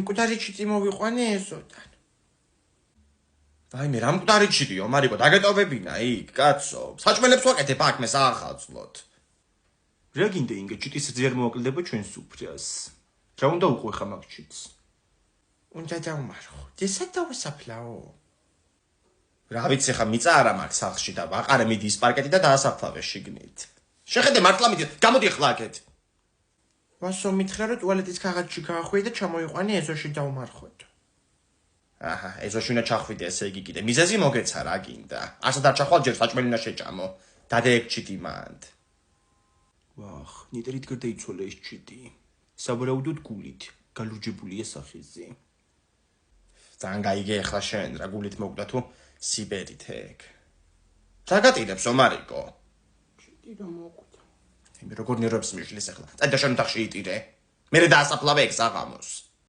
მკვდარი ჩიტი მოვიყვანე ეზოდან. Vaime, რა მკვდარი ჩიტიო, მარიკო, დაგეტოვებინა იქ, კაცო. საჭმელებს ვაკეთებ აქ მე საახალწლოდ. რა გინდა ინგა ჩიტის ძიერ მოაკლდება ჩვენს უფრას. რა უნდა უყვე ხა მაგ ჩიტს? უნდა დავმარხო. დესაც დავასაფლაო. რა ვიცი ხა მიწა არა მაქვს სახლში და ვაყარე მიდის პარკეტი და დაასაფლავე შიგნით. შეხედე მართლა მიდი, გამოდი ახლა აქეთ. ვასო მითხრა რომ ტუალეტის ქაღალდში გაახვიე და ჩამოიყვანე ეზოში დავმარხვეთ. აჰა, ეზოში უნდა ჩახვიდე ესე იგი კიდე. მიზეზი მოგეცა რა გინდა. ასად არ ჩახვალ ჯერ საჭმელი უნდა შეჭამო. დადეექ ჩიტი მანდ. ვახ, ნიტრით გარდაიცვალა ეს ჩიტი. საბრაუდოდ გულით, გალურჯებულია სახეზე. ძალიან გაიგე ახლა შენ რა გულით მოგდა თუ სიბერით ეგ. დაგატირებს ომარიკო. ჩიტი რა მოგდა. იმე როგორ ნერვებს მიშლის ახლა. წადა შენ ოთახში იტირე. მე დაასაფლავე ეგ საღამოს.